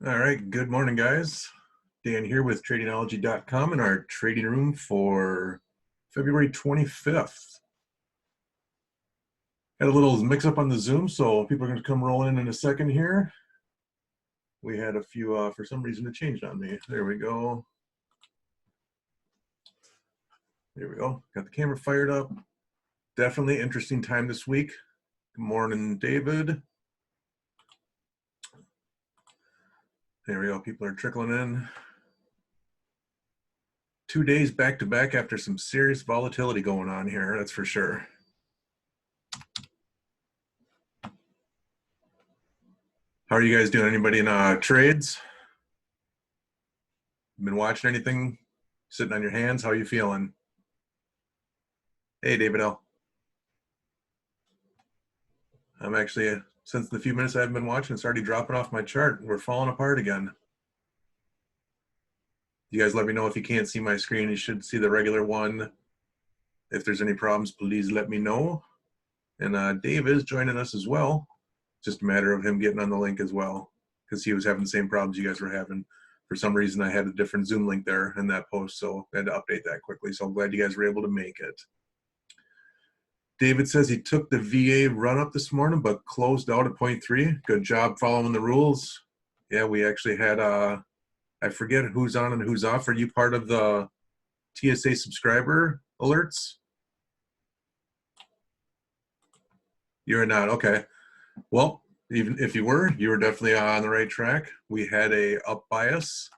All right, good morning, guys. Dan here with Tradingology.com in our trading room for February 25th. Had a little mix up on the Zoom, so people are going to come rolling in a second here. We had a few, for some reason, it changed on me. There we go. There we go. Got the camera fired up. Definitely interesting time this week. Good morning, David. There we go. People are trickling in. 2 days back to back after some serious volatility going on here, that's for sure. How are you guys doing? Anybody in trades? Been watching anything? Sitting on your hands? How are you feeling? Hey, David L. I'm actually, since the few minutes I've been watching, it's already dropping off my chart. We're falling apart again. You guys let me know if you can't see my screen. You should see the regular one. If there's any problems, please let me know. And Dave is joining us as well. Just a matter of him getting on the link as well, because he was having the same problems you guys were having. For some reason, I had a different Zoom link there in that post, so I had to update that quickly. So I'm glad you guys were able to make it. David says he took the VA run up this morning, but closed out at 0.3. Good job following the rules. Yeah, we actually had, I forget who's on and who's off. Are you part of the TSA subscriber alerts? You're not, okay. Well, even if you were definitely on the right track. We had a up bias.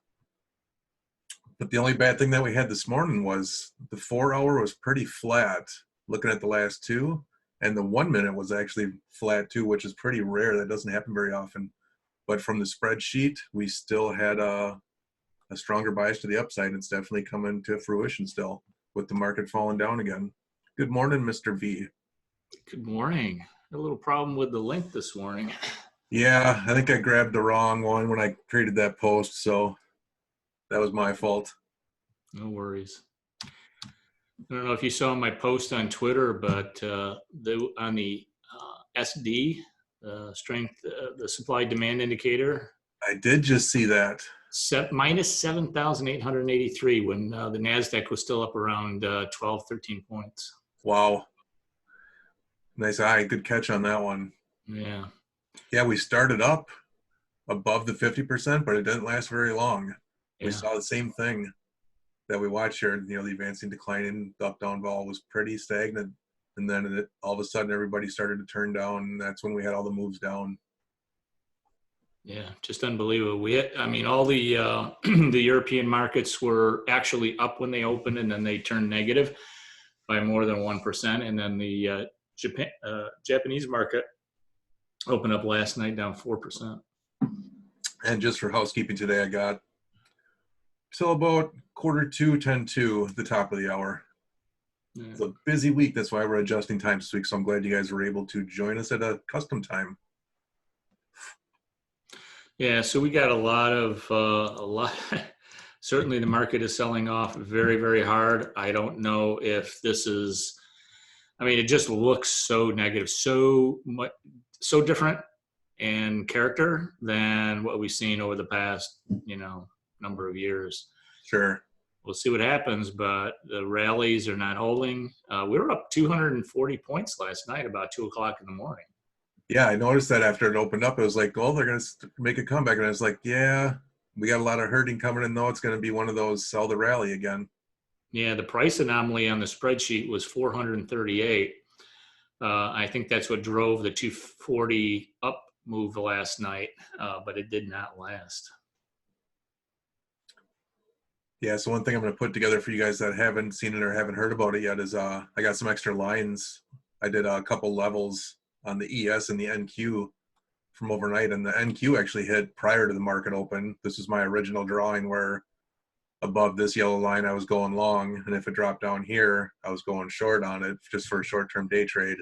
But the only bad thing that we had this morning was the 4 hour was pretty flat, looking at the last two. And the 1 minute was actually flat too, which is pretty rare. That doesn't happen very often. But from the spreadsheet, we still had a stronger bias to the upside. And it's definitely coming to fruition still with the market falling down again. Good morning, Mr. V. Good morning. A little problem with the link this morning. Yeah, I think I grabbed the wrong one when I created that post. So that was my fault. No worries. I don't know if you saw my post on Twitter, but on the SD, strength, the supply demand indicator, I did just see that. minus 7,883 when the NASDAQ was still up around 12, 13 points. Wow. Nice eye. Good catch on that one. Yeah. Yeah, we started up above the 50%, but it didn't last very long. Yeah. We saw the same thing that we watched here. You know, the advancing decline in the up-down vol was pretty stagnant. And then all of a sudden, everybody started to turn down. And that's when we had all the moves down. Yeah, just unbelievable. I mean, all the the European markets were actually up when they opened, and then they turned negative by more than 1%. And then the Japanese market opened up last night down 4%. And just for housekeeping today, I got till about 1:45, 10:02, the top of the hour. Yeah. It's a busy week. That's why we're adjusting times this week. So I'm glad you guys were able to join us at a custom time. Yeah, so we got a lot. Certainly, the market is selling off very, very hard. I don't know if this is. I mean, it just looks so negative, so different in character than what we've seen over the past, number of years. Sure. We'll see what happens, but the rallies are not holding. We were up 240 points last night, about 2 o'clock in the morning. Yeah, I noticed that after it opened up, it was like, oh, they're going to make a comeback. And I was like, yeah, we got a lot of herding coming in, though. It's going to be one of those sell the rally again. Yeah, the price anomaly on the spreadsheet was 438. I think that's what drove the 240 up move last night, but it did not last. Yeah, so one thing I'm going to put together for you guys that haven't seen it or haven't heard about it yet is I got some extra lines. I did a couple levels on the ES and the NQ from overnight, and the NQ actually hit prior to the market open. This is my original drawing where above this yellow line I was going long, and if it dropped down here I was going short on it just for a short-term day trade.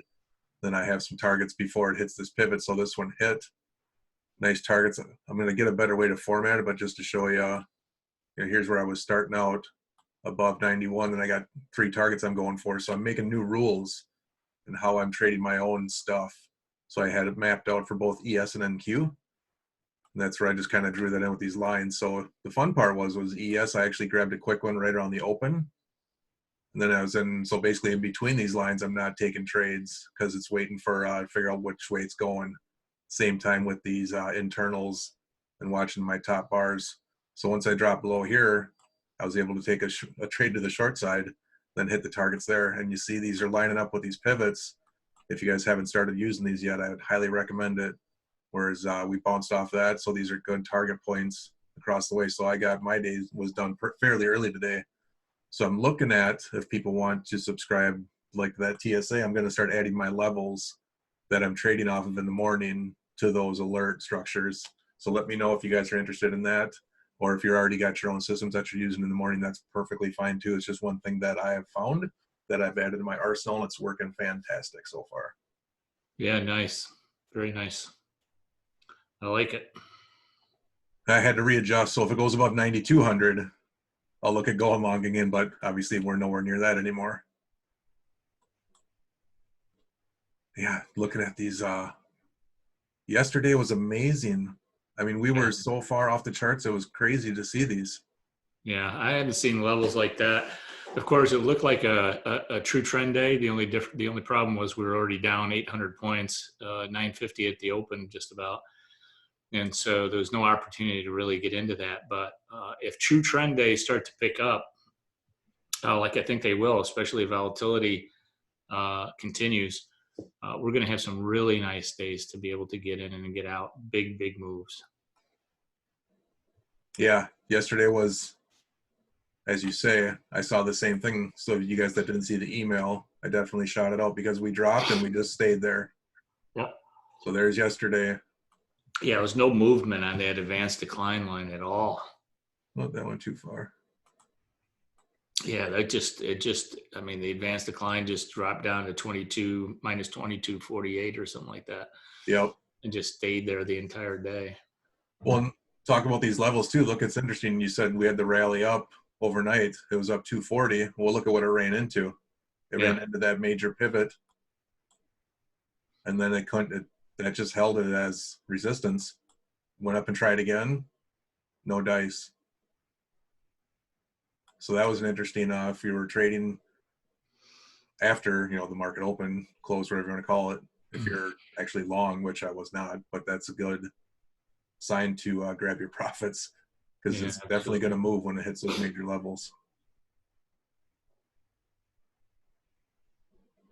Then I have some targets before it hits this pivot, so this one hit. Nice targets. I'm going to get a better way to format it, but just to show you, here's where I was starting out above 91, and I got 3 targets I'm going for. So I'm making new rules and how I'm trading my own stuff. So I had it mapped out for both ES and NQ. And that's where I just kind of drew that in with these lines. So the fun part was ES. I actually grabbed a quick one right around the open. And then I was in, so basically in between these lines, I'm not taking trades because it's waiting for figure out which way it's going. Same time with these internals and watching my top bars. So once I dropped below here, I was able to take a trade to the short side, then hit the targets there. And you see these are lining up with these pivots. If you guys haven't started using these yet, I would highly recommend it. Whereas we bounced off that, so these are good target points across the way. So I got my day was done fairly early today. So I'm looking at, if people want to subscribe like that TSA, I'm going to start adding my levels that I'm trading off of in the morning to those alert structures. So let me know if you guys are interested in that, or if you're already got your own systems that you're using in the morning, that's perfectly fine too. It's just one thing that I have found that I've added to my arsenal, and it's working fantastic so far. Yeah, nice. Very nice. I like it. I had to readjust. So if it goes above 9,200, I'll look at going long again, but obviously we're nowhere near that anymore. Yeah, looking at these, yesterday was amazing. I mean, we were so far off the charts. It was crazy to see these. Yeah, I hadn't seen levels like that. Of course, it looked like a true trend day. The only problem was we were already down 800 points, 950 at the open, just about. And so there was no opportunity to really get into that. But if true trend days start to pick up, like I think they will, especially if volatility continues, we're going to have some really nice days to be able to get in and get out big moves. Yeah, yesterday was, as you say, I saw the same thing. So you guys that didn't see the email, I definitely shot it out because we dropped and we just stayed there. Yep. So there's yesterday. Yeah, there was no movement on that advanced decline line at all. Well, that went too far. Yeah, I mean, the advanced decline just dropped down to minus 22.48 or something like that. Yep. And just stayed there the entire day. Well, talk about these levels too. Look, it's interesting. You said we had the rally up overnight. It was up 240. Well, look at what it ran into. It ran into that major pivot. And then that just held it as resistance. Went up and tried again. No dice. So that was an interesting, if you were trading after, the market open, close, whatever you want to call it, if you're actually long, which I was not, but that's a good sign to grab your profits, because it's definitely going to move when it hits those major levels.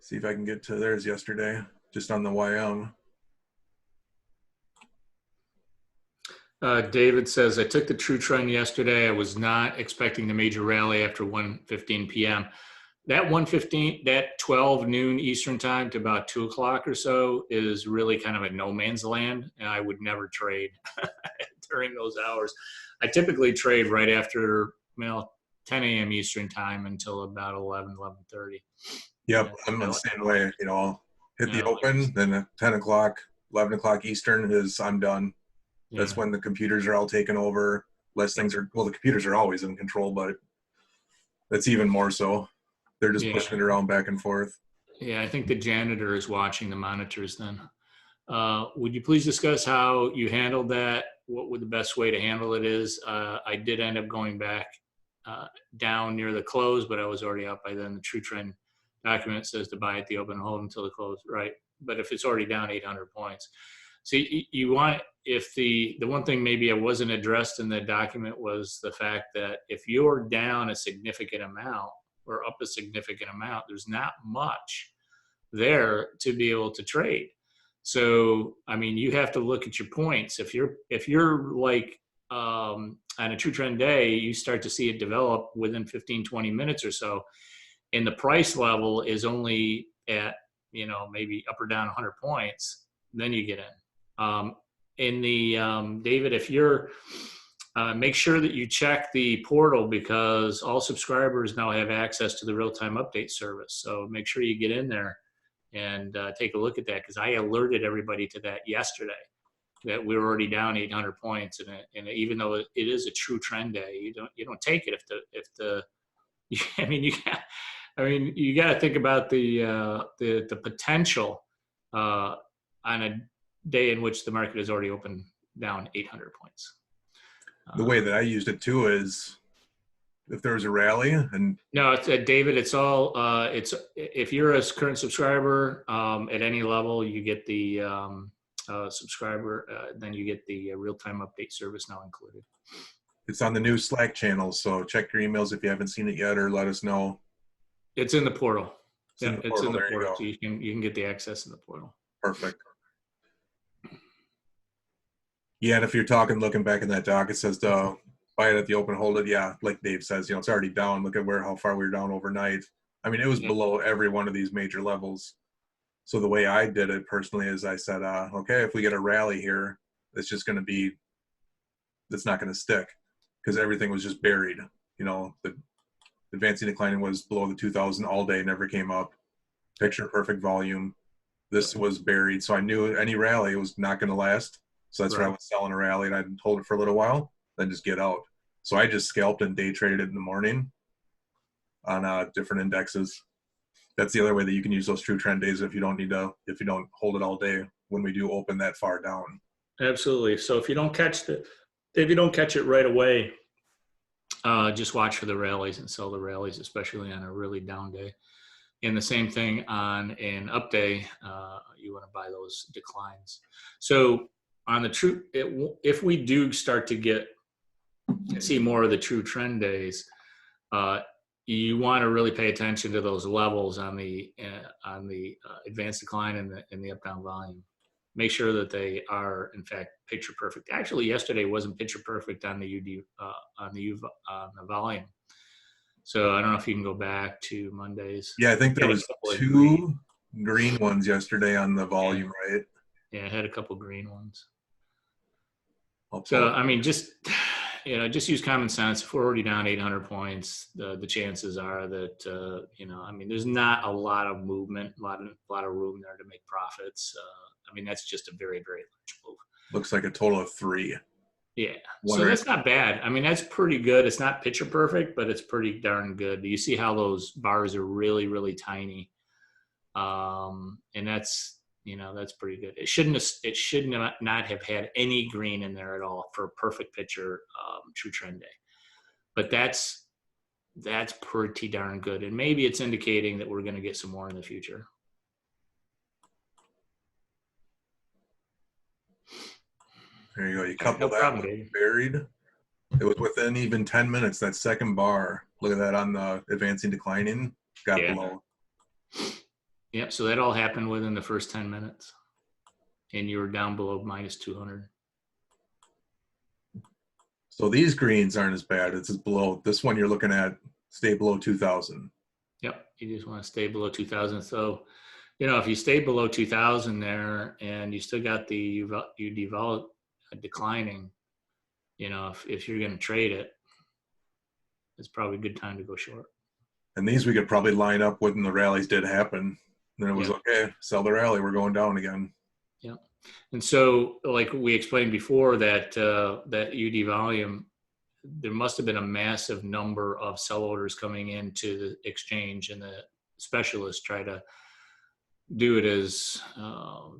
See if I can get to theirs yesterday, just on the YM. David says, I took the true trend yesterday. I was not expecting the major rally after 1:15 p.m. That 12 noon Eastern time to about 2 o'clock or so is really kind of a no man's land, and I would never trade during those hours. I typically trade right after 10 a.m. Eastern time until about 11:30. Yep, I'm the same way. I'll hit the open, then at 10 o'clock, 11 o'clock Eastern I'm done. That's when the computers are all taken over. Less things are, the computers are always in control, but that's even more so. They're just pushing it around back and forth. Yeah, I think the janitor is watching the monitors then. Would you please discuss how you handled that? What would the best way to handle it is? I did end up going back down near the close, but I was already up by then. The true trend document says to buy at the open and hold until the close, right? But if it's already down 800 points. See, you want, if the one thing maybe I wasn't addressed in the document was the fact that if you're down a significant amount or up a significant amount, there's not much there to be able to trade. So, I mean, you have to look at your points. If you're like on a true trend day, you start to see it develop within 15, 20 minutes or so, and the price level is only at, maybe up or down 100 points, then you get in. David, if you're, make sure that you check the portal, because all subscribers now have access to the real-time update service. So make sure you get in there and take a look at that, because I alerted everybody to that yesterday, that we were already down 800 points. And even though it is a true trend day, you don't take it you got to think about the potential on a day in which the market is already open down 800 points. The way that I used it too is if there was a rally and No, it's, David, it's all, it's, if you're a current subscriber at any level, you get the subscriber, then you get the real-time update service now included. it's on the new Slack channel. So check your emails if you haven't seen it yet, or let us know. It's in the portal. It's in the portal. There you go. So you can get the access in the portal. Perfect. Yeah, and if you're looking back in that doc, it says to buy it at the open, hold it. Yeah, like Dave says, it's already down. Look at how far we were down overnight. I mean, it was below every one of these major levels. So the way I did it personally is I said, okay, if we get a rally here, it's just going to be, it's not going to stick because everything was just buried. The advancing declining was below the 2000 all day, never came up. Picture perfect volume. This was buried. So I knew any rally was not going to last. So that's why I was selling a rally, and I'd hold it for a little while, then just get out. So I just scalped and day traded it in the morning on different indexes. That's the other way that you can use those true trend days if you don't hold it all day when we do open that far down. Absolutely. So if you don't catch it right away, just watch for the rallies and sell the rallies, especially on a really down day. And the same thing on an up day, you want to buy those declines. So on the if we do start to see more of the true trend days, you want to really pay attention to those levels on the advanced decline and the up down volume. Make sure that they are in fact picture perfect. Actually, yesterday wasn't picture perfect on the volume. So I don't know if you can go back to Mondays. Yeah, I think there was two green ones yesterday on the volume, right? Yeah, I had a couple green ones. So I mean, just use common sense. If we're already down 800 points, the chances are that I mean, there's not a lot of movement, a lot of room there to make profits. I mean, that's just a very, very large move. Looks like a total of 3. Yeah, so that's not bad. I mean, that's pretty good. It's not picture perfect, but it's pretty darn good. You see how those bars are really, really tiny, and that's pretty good. It should not have had any green in there at all for a perfect picture true trend day. But that's pretty darn good, and maybe it's indicating that we're going to get some more in the future. There you go. You couple that with buried. It was within even 10 minutes, that second bar. Look at that on the advancing declining. Got below. Yeah, so that all happened within the first 10 minutes. And you were down below minus 200. So these greens aren't as bad. It's below. This one you're looking at, stay below 2000. Yep, you just want to stay below 2000. So, if you stay below 2000 there and you still got the UD vol declining, if you're going to trade it, it's probably a good time to go short. And these we could probably line up when the rallies did happen. Then it was okay, sell the rally, we're going down again. Yeah. And so like we explained before that UD volume, there must have been a massive number of sell orders coming into the exchange, and the specialists try to do it as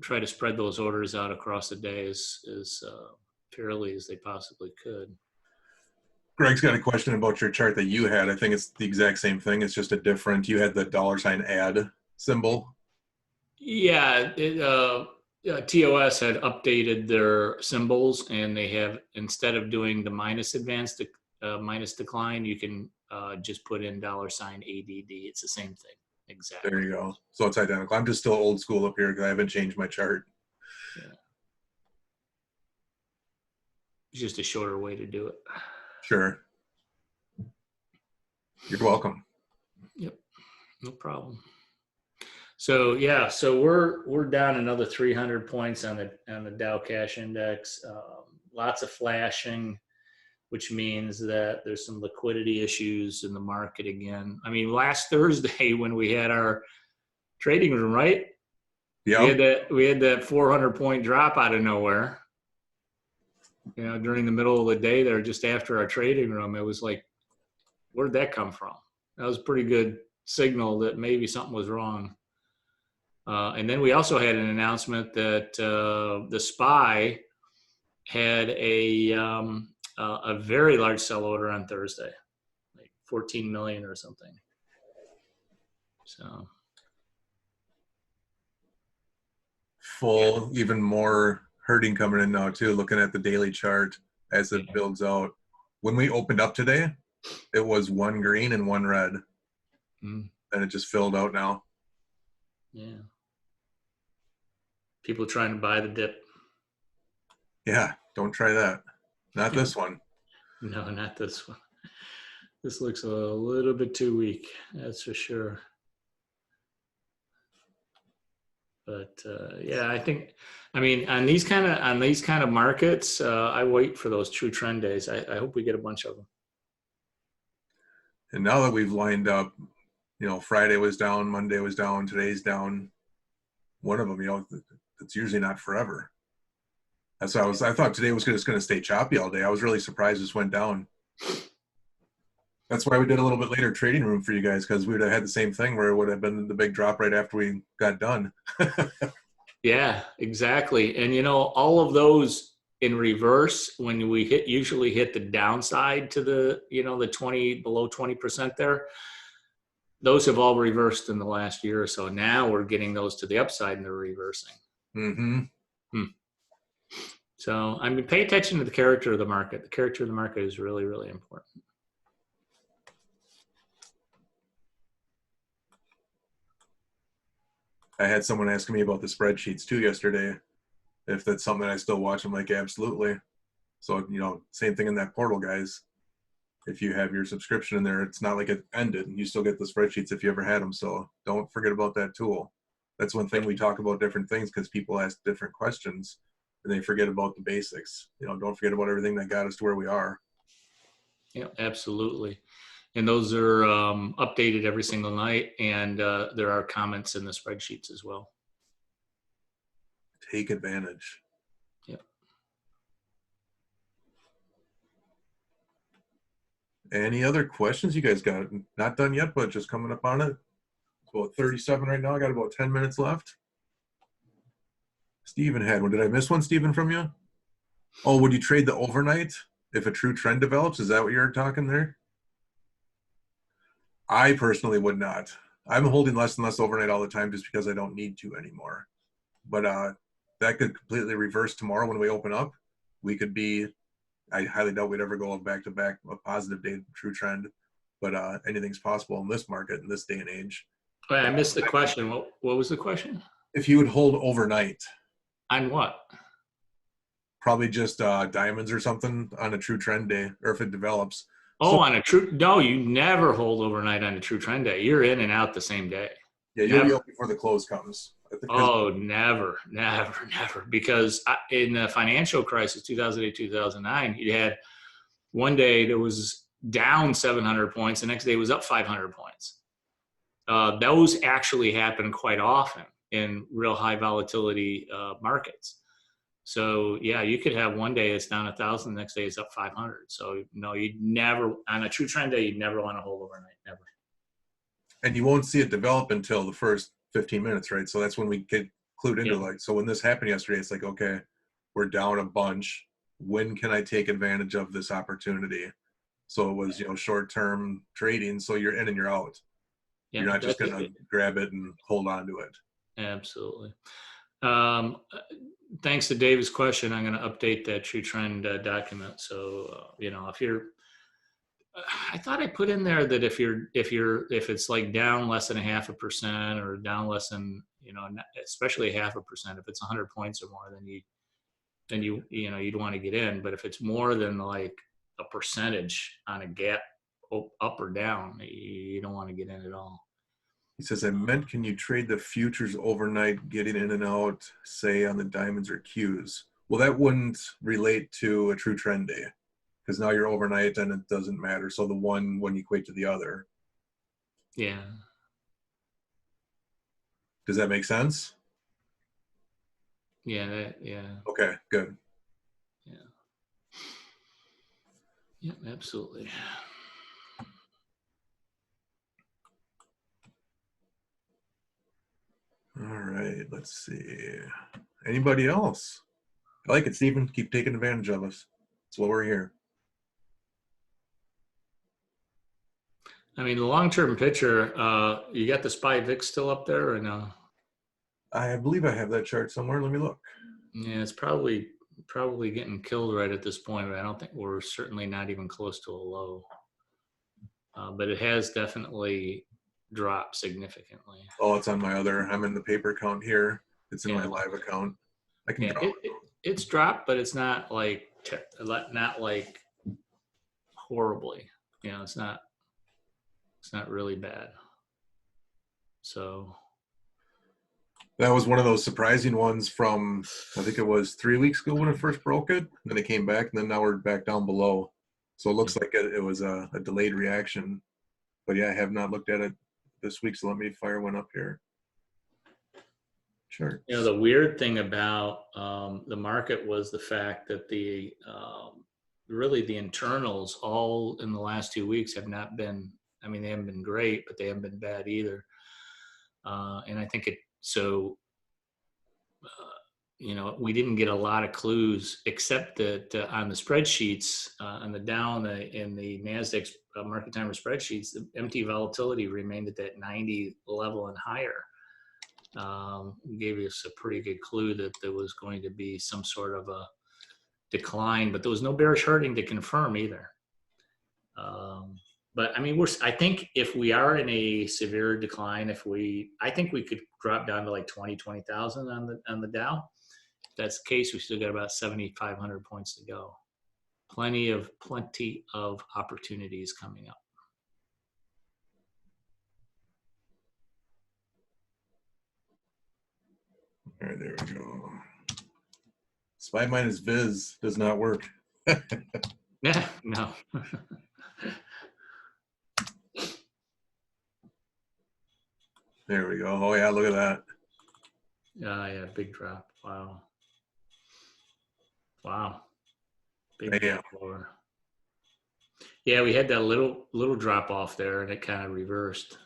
try to spread those orders out across the day as fairly as they possibly could. Greg's got a question about your chart that you had. I think it's the exact same thing. It's just a different. You had the $add symbol. Yeah, TOS had updated their symbols, and they have, instead of doing the minus decline, you can just put in $ADD. It's the same thing. Exactly. There you go. So it's identical. I'm just still old school up here because I haven't changed my chart. Yeah. It's just a shorter way to do it. Sure. You're welcome. Yep. No problem. So yeah, so we're down another 300 points on the Dow Cash Index. Lots of flashing, which means that there's some liquidity issues in the market again. I mean, last Thursday when we had our trading room, right? Yeah. We had that 400 point drop out of nowhere. During the middle of the day there, just after our trading room, it was like, where'd that come from? That was a pretty good signal that maybe something was wrong. And then we also had an announcement that the SPY had a very large sell order on Thursday, like 14 million or something. So Full, even more hurting coming in now too. Looking at the daily chart as it builds out. When we opened up today, it was one green and one red, and it just filled out now. yeah, people trying to buy the dip. Yeah, don't try that. Not this one. No, not this one. This looks a little bit too weak, that's for sure. But yeah, I mean, on these kind of markets, I wait for those true trend days. I hope we get a bunch of them. And now that we've lined up, Friday was down, Monday was down, today's down. One of them, it's usually not forever. That's why I thought today was just going to stay choppy all day. I was really surprised this went down. That's why we did a little bit later trading room for you guys, because we would have had the same thing where it would have been the big drop right after we got done. Yeah, exactly. And all of those in reverse, when we usually hit the downside to the 20 below 20% there, those have all reversed in the last year or so. Now we're getting those to the upside and they're reversing. Mm-hmm. So I mean, pay attention to the character of the market. The character of the market is really, really important. I had someone asking me about the spreadsheets too yesterday. If that's something I still watch, I'm like, absolutely. So, same thing in that portal, guys. If you have your subscription in there, it's not like it ended. You still get the spreadsheets if you ever had them. So don't forget about that tool. That's one thing we talk about different things because people ask different questions and they forget about the basics. Don't forget about everything that got us to where we are. Yeah, absolutely. And those are updated every single night. And there are comments in the spreadsheets as well. Take advantage. Yep. Any other questions you guys got? Not done yet, but just coming up on it. It's about 37 right now. I got about 10 minutes left. Steven had one. Did I miss one, Steven, from you? Oh, would you trade the overnight if a true trend develops? Is that what you're talking there? I personally would not. I'm holding less and less overnight all the time just because I don't need to anymore. But that could completely reverse tomorrow when we open up. We could be, I highly doubt we'd ever go back to back a positive day true trend, but anything's possible in this market in this day and age. Wait, I missed the question. What was the question? If you would hold overnight, On what? probably just diamonds or something on a true trend day, or if it develops. Oh, So, on a true, no, you never hold overnight on a true trend day. You're in and out the same day. yeah, you'll be up before the close comes. Oh, never. Because in the financial crisis, 2008, 2009, you had one day that was down 700 points. The next day was up 500 points. Those actually happen quite often in real high volatility markets. So yeah, you could have one day it's down 1,000, the next day it's up 500. So no, you'd never, on a true trend day, you'd never want to hold overnight, never. And you won't see it develop until the first 15 minutes, right? So that's when we get clued into so when this happened yesterday, it's like, okay, we're down a bunch. When can I take advantage of this opportunity? So it was, short-term trading. So you're in and you're out. Yeah, you're not just going to grab it and hold on to it. Absolutely. Thanks to Dave's question, I'm going to update that true trend document. So, if you're, I thought I put in there that if it's like down less than 0.5% or down less than, especially 0.5%, if it's 100 points or more, then you'd want to get in. But if it's more than like a percentage on a gap up or down, you don't want to get in at all. He says, I meant, can you trade the futures overnight, getting in and out, say on the diamonds or Qs? Well, that wouldn't relate to a true trend day because now you're overnight and it doesn't matter. So the one wouldn't equate to the other. Yeah. Does that make sense? Yeah. Okay, good. Yeah. Yeah, absolutely. All right, let's see. Anybody else? I like it, Stephen. Keep taking advantage of us. That's what we're here. I mean, the long-term picture, you got the SPY VIX still up there or no? I believe I have that chart somewhere. Let me look. Yeah, it's probably getting killed right at this point. But I don't think we're certainly not even close to a low. But it has definitely dropped significantly. Oh, it's on my other. I'm in the paper account here. It's in my Yeah. live account. I can Yeah, draw. it's dropped, but it's not like not like horribly. You know, it's not really bad. So That was one of those surprising ones from, I think it was 3 weeks ago when it first broke it. Then it came back, and then now we're back down below. So it looks like it was a delayed reaction. But yeah, I have not looked at it this week, so let me fire one up here. Sure. you know, the weird thing about the market was the fact that the really the internals all in the last 2 weeks have not been. I mean, they haven't been great, but they haven't been bad either. And I think you know, we didn't get a lot of clues except that on the spreadsheets, on the Dow in the NASDAQ market timer spreadsheets, the MT volatility remained at that 90 level and higher. Gave us a pretty good clue that there was going to be some sort of a decline, but there was no bearish hurting to confirm either. But I mean, I think if we are in a severe decline, I think we could drop down to like 20,000 on the Dow. If that's the case, we still got about 7,500 points to go. Plenty of opportunities coming up. All right, there we go. SPY minus Viz does not work. Yeah, no. There we go. Oh yeah, look at that. Yeah, big drop. Wow. Big Yeah. drop lower. Yeah, we had that little drop off there, and it kind of reversed,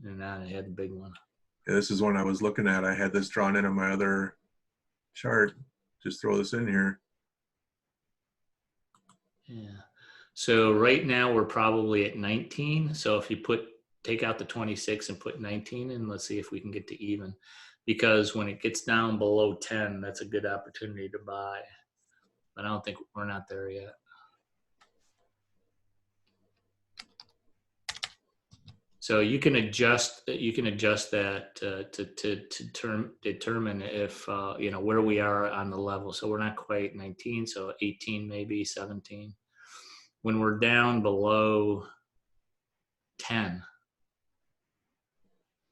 and now it had the big one. Yeah, this is one I was looking at. I had this drawn in on my other chart. Just throw this in here. Yeah. So right now we're probably at 19. So if you take out the 26 and put 19 in, let's see if we can get to even. Because when it gets down below 10, that's a good opportunity to buy. But I don't think we're not there yet. So you can adjust that to determine if you know where we are on the level. So we're not quite 19, so 18 maybe 17. When we're down below 10,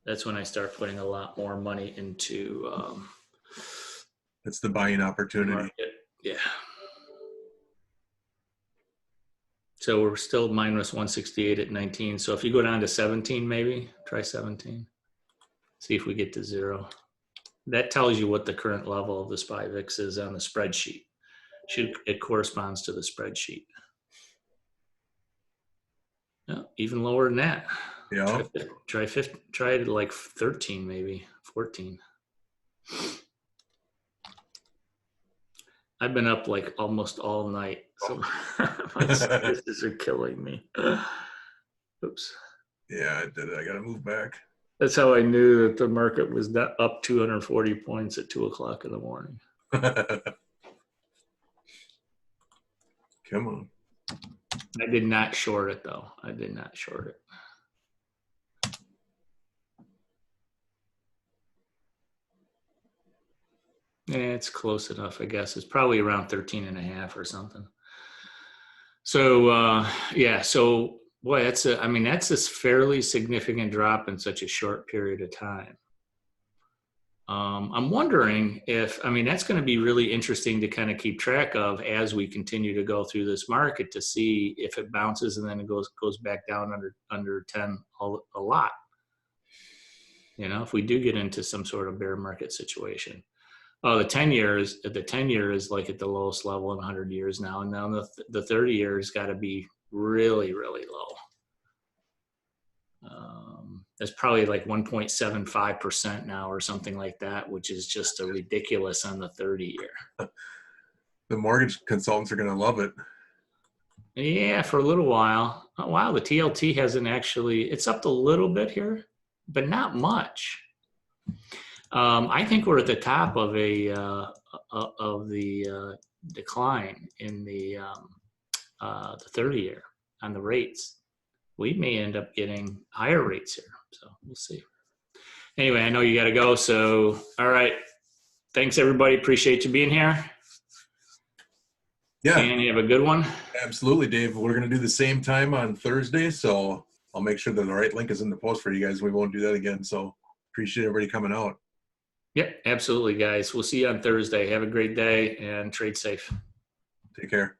that's when I start putting a lot more money into. It's the buying opportunity. Market. Yeah. So we're still minus 168 at 19. So if you go down to 17, maybe try 17. See if we get to 0. That tells you what the current level of the SPY VIX is on the spreadsheet. It corresponds to the spreadsheet. No, even lower than that. Yeah. Try it like 13, maybe 14. I've been up like almost all night, so my sinuses are killing me. Oops. Yeah, I did it. I got to move back. That's how I knew that the market was up 240 points at 2 o'clock in the morning. Come on. I did not short it, though. I did not short it. Yeah, it's close enough, I guess. It's probably around 13 and a half or something. So, yeah, so boy, that's a fairly significant drop in such a short period of time. I'm wondering if, that's going to be really interesting to kind of keep track of as we continue to go through this market to see if it bounces and then it goes back down under 10 a lot. You know, if we do get into some sort of bear market situation. Oh, the 10 year is like at the lowest level in 100 years now. And now the 30 years got to be really, really low. It's probably like 1.75% now or something like that, which is just a ridiculous on the 30 year. The mortgage consultants are going to love it. Yeah, for a little while. Oh, wow, the TLT hasn't actually, it's up a little bit here, but not much. I think we're at the top of the decline in the 30-year on the rates. We may end up getting higher rates here, so we'll see. Anyway, I know you got to go, so all right. Thanks, everybody. Appreciate you being here. Yeah, And you have a good one. absolutely, Dave. We're going to do the same time on Thursday, so I'll make sure that the right link is in the post for you guys. We won't do that again, so appreciate everybody coming out. Yep, absolutely, guys. We'll see you on Thursday. Have a great day and trade safe. Take care.